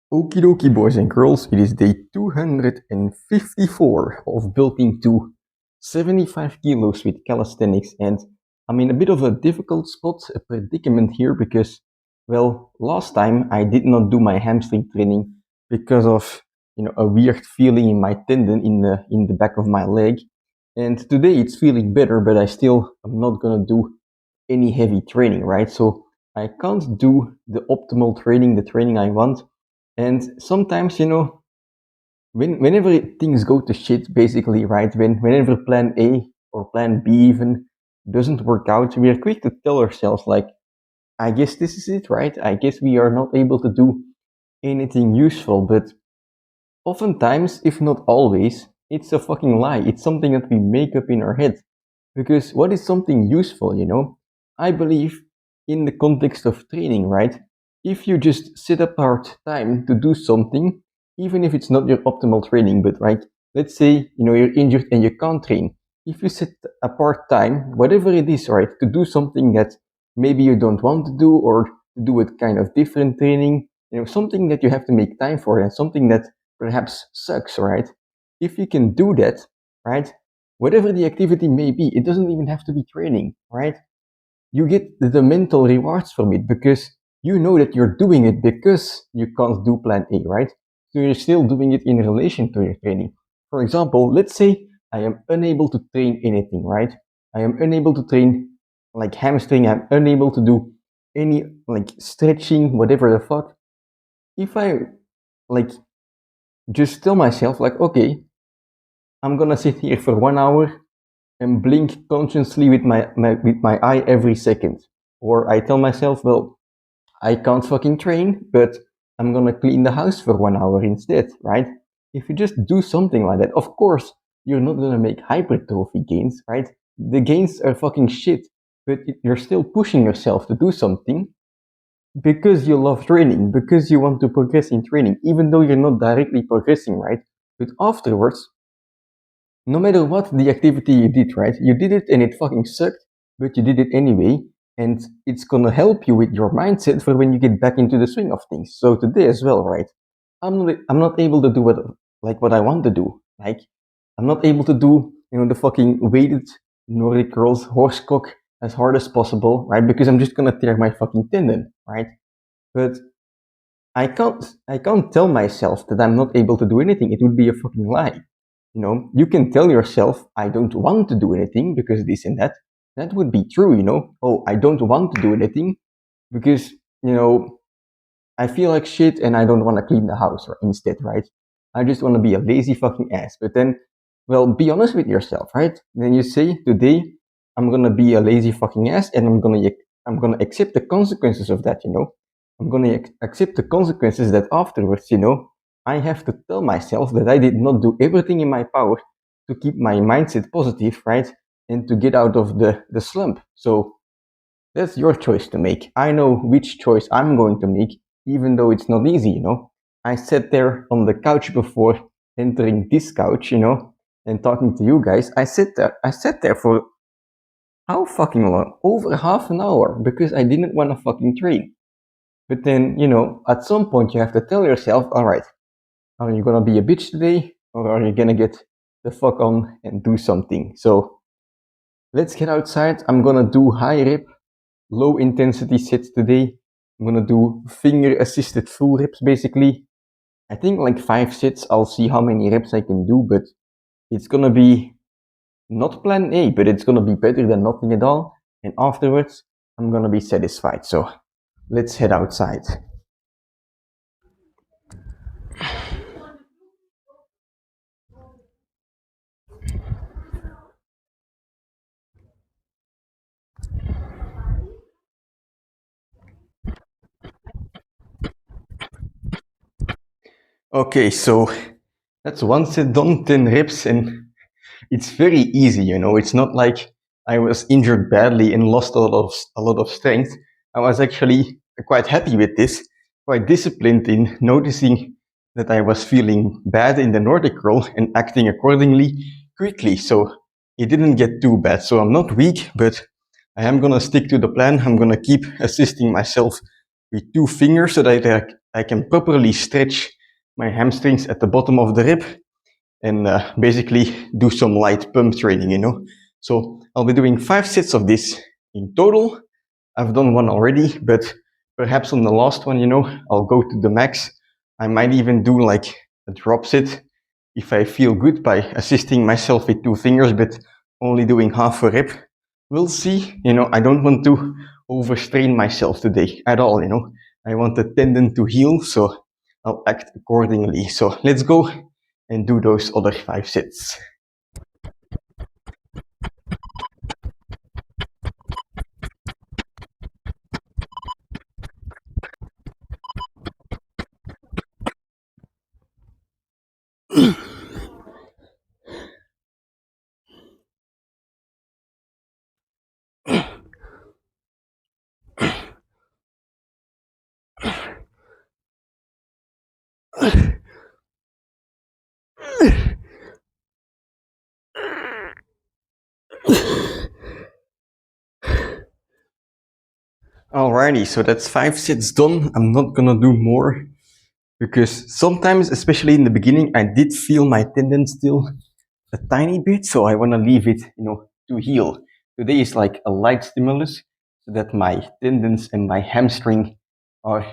Okie dokie, boys and girls, it is day 254 of bulking to 75 kilos with calisthenics, and I'm in a bit of a difficult spot, a predicament here, because, well, last time I did not do my hamstring training because of a weird feeling in my tendon in the back of my leg, and today it's feeling better, but I still am not gonna do any heavy training, right? So I can't do the optimal training, the training I want. And sometimes, whenever things go to shit, basically, right? Whenever plan A or plan B even doesn't work out, we are quick to tell ourselves, like, I guess this is it, right? I guess we are not able to do anything useful. But oftentimes, if not always, it's a fucking lie. It's something that we make up in our head. Because what is something useful? I believe in the context of training, right? If you just set apart time to do something, even if it's not your optimal training, but right, let's say, you're injured and you can't train. If you set apart time, whatever it is, right, to do something that maybe you don't want to do or to do with kind of different training, something that you have to make time for and something that perhaps sucks, right? If you can do that, right, whatever the activity may be, it doesn't even have to be training, right? You get the mental rewards from it because you know that you're doing it because you can't do plan A, right? So you're still doing it in relation to your training. For example, let's say I am unable to train anything, right? I am unable to train like hamstring, I'm unable to do any like stretching, whatever the fuck. If I like just tell myself like, okay, I'm gonna sit here for 1 hour and blink consciously with my eye every second. Or I tell myself, well, I can't fucking train, but I'm gonna clean the house for 1 hour instead, right? If you just do something like that, of course, you're not gonna make hypertrophy gains, right? The gains are fucking shit, but you're still pushing yourself to do something because you love training, because you want to progress in training, even though you're not directly progressing, right? But afterwards, no matter what the activity you did, right? You did it and it fucking sucked, but you did it anyway. And it's gonna help you with your mindset for when you get back into the swing of things. So today as well, right? I'm not able to do what I want to do. Like I'm not able to do the fucking weighted Nordic curls horsecock as hard as possible, right? Because I'm just gonna tear my fucking tendon, right? But I can't tell myself that I'm not able to do anything. It would be a fucking lie. You can tell yourself, I don't want to do anything because this and that. That would be true. Oh, I don't want to do anything because, I feel like shit and I don't want to clean the house instead, right? I just want to be a lazy fucking ass. But then, well, be honest with yourself, right? Then you say, today, I'm gonna be a lazy fucking ass and I'm gonna accept the consequences of that. I'm gonna accept the consequences that afterwards, I have to tell myself that I did not do everything in my power to keep my mindset positive, right? And to get out of the slump. So that's your choice to make. I know which choice I'm going to make, even though it's not easy. I sat there on the couch before entering this couch, and talking to you guys. I sat there for how fucking long? Over half an hour because I didn't want to fucking train. But then, at some point you have to tell yourself, all right, are you gonna be a bitch today, or are you gonna get the fuck on and do something? So let's get outside. I'm gonna do high rep, low intensity sets today. I'm gonna do finger assisted full reps basically. I think like 5 sets. I'll see how many reps I can do, but it's gonna be not plan A, but it's gonna be better than nothing at all. And afterwards, I'm gonna be satisfied. So let's head outside. Okay, so that's one set done, 10 reps, and it's very easy. It's not like I was injured badly and lost a lot of strength. I was actually quite happy with this, quite disciplined in noticing that I was feeling bad in the Nordic roll and acting accordingly quickly. So it didn't get too bad. So I'm not weak, but I am gonna stick to the plan. I'm gonna keep assisting myself with 2 fingers so that I can properly stretch my hamstrings at the bottom of the rib and basically do some light pump training. So I'll be doing 5 sets of this in total. I've done one already, but perhaps on the last one, I'll go to the max. I might even do like a drop set if I feel good by assisting myself with 2 fingers, but only doing half a rep. We'll see. I don't want to overstrain myself today at all. I want the tendon to heal, so I'll act accordingly. So let's go and do those other 5 sets. Alrighty, so that's 5 sets done. I'm not gonna do more because sometimes, especially in the beginning, I did feel my tendon still a tiny bit, so I want to leave it, to heal. Today is like a light stimulus so that my tendons and my hamstring are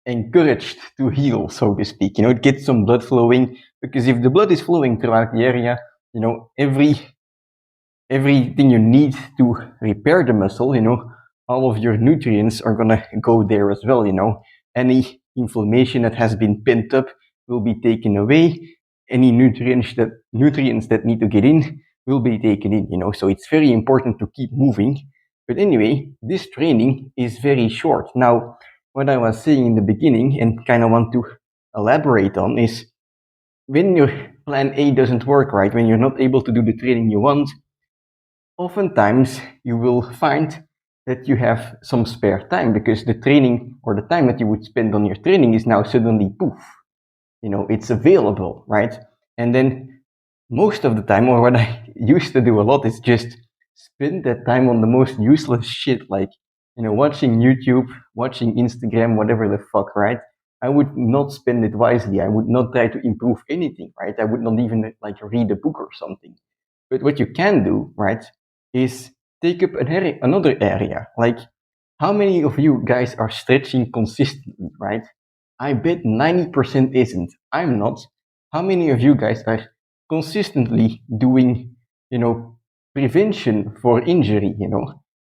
encouraged to heal, so to speak. It gets some blood flowing, because if the blood is flowing throughout the area, everything you need to repair the muscle, all of your nutrients are gonna go there as well. Any inflammation that has been pent up will be taken away. Any nutrients that need to get in will be taken in. So it's very important to keep moving. But anyway, this training is very short. Now, what I was saying in the beginning and kind of want to elaborate on is when your plan A doesn't work right, when you're not able to do the training you want, oftentimes you will find that you have some spare time because the training or the time that you would spend on your training is now suddenly poof, it's available, right? And then most of the time, or what I used to do a lot, is just spend that time on the most useless shit, like, watching YouTube, watching Instagram, whatever the fuck, right? I would not spend it wisely. I would not try to improve anything, right? I would not even like read a book or something. But what you can do, right, is take up another area. Like, how many of you guys are stretching consistently, right? I bet 90% isn't. I'm not. How many of you guys are consistently doing, prevention for injury,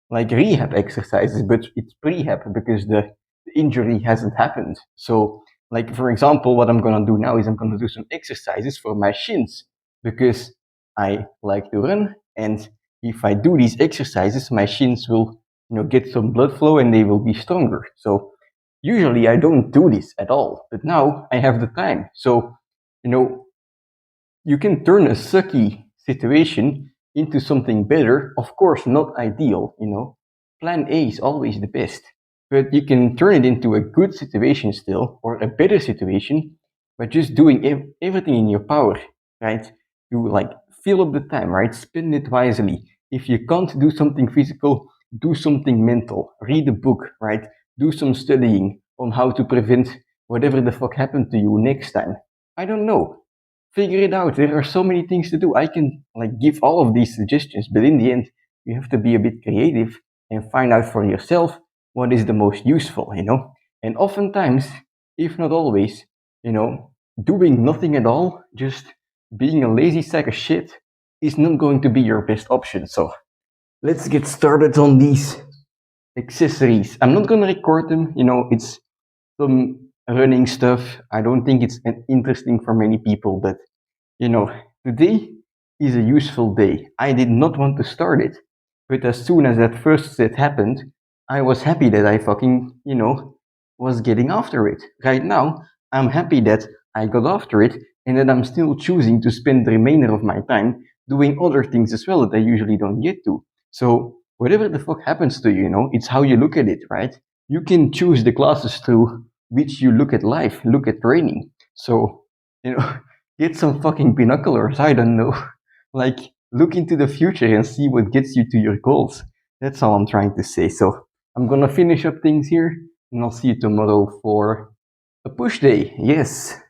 like rehab exercises, but it's prehab because the injury hasn't happened. So, like, for example, what I'm gonna do now is I'm gonna do some exercises for my shins because I like to run, and if I do these exercises, my shins will, get some blood flow and they will be stronger. So usually I don't do this at all, but now I have the time. So, you know, you can turn a sucky situation into something better. Of course, not ideal. Plan A is always the best, but you can turn it into a good situation still, or a better situation, by just doing everything in your power, right? To like fill up the time, right? Spend it wisely. If you can't do something physical, do something mental. Read a book, right? Do some studying on how to prevent whatever the fuck happened to you next time. I don't know, figure it out. There are so many things to do. I can like give all of these suggestions, but in the end, you have to be a bit creative and find out for yourself what is the most useful. And oftentimes, if not always, doing nothing at all, just being a lazy sack of shit, is not going to be your best option. So let's get started on these accessories. I'm not gonna record them, it's some running stuff. I don't think it's interesting for many people, but you know, today is a useful day. I did not want to start it, but as soon as that first set happened, I was happy that I fucking, was getting after it. Right now, I'm happy that I got after it and that I'm still choosing to spend the remainder of my time doing other things as well that I usually don't get to. So, whatever the fuck happens to you, it's how you look at it, right? You can choose the classes through which you look at life, look at training. So, get some fucking binoculars, I don't know. Like, look into the future and see what gets you to your goals. That's all I'm trying to say. So, I'm gonna finish up things here. And I'll see you tomorrow for a push day. Yes.